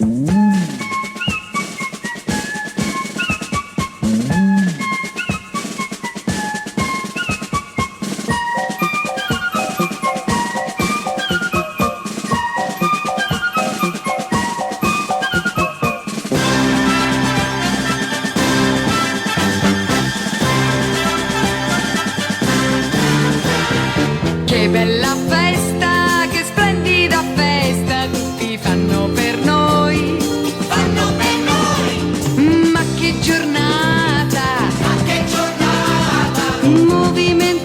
Che bella festa, che splendida festa, tutti fanno per noi. Fanno per noi. Ma che giornata, movimentata.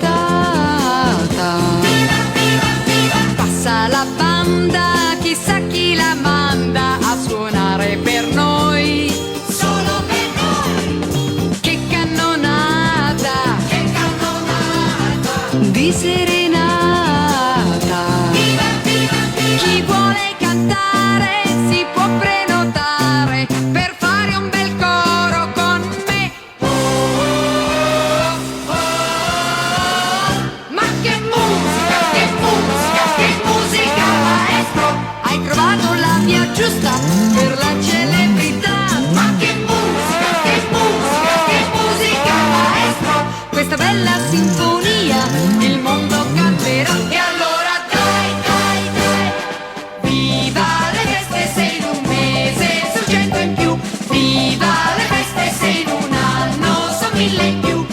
Viva, viva, viva. Passa la banda, chissà chi la manda a suonare per noi. Solo per noi. Che cannonata, di serenata. Chi vuole cantare si può prenotare per fare un bel coro con me. Oh, oh, oh. Ma che musica, che musica, che musica, maestro! Hai trovato la via giusta per la celebrità. Ma che musica, che musica, che musica, maestro! Questa bella sinfonia il mondo canterà. E allora dai, dai, dai, viva le feste se in un mese son 100 in più. Viva le feste se in un anno son 1000 in più.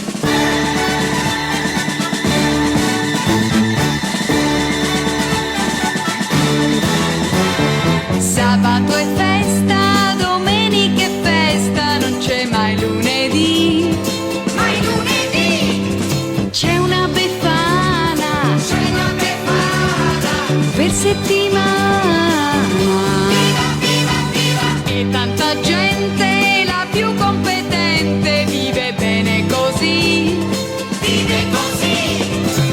Sabato è festa, domenica è festa, non c'è mai lunedì. Mai lunedì. C'è una befana per settimana. Viva, viva, viva. E tanta gente, la più competente, vive bene così. Vive così.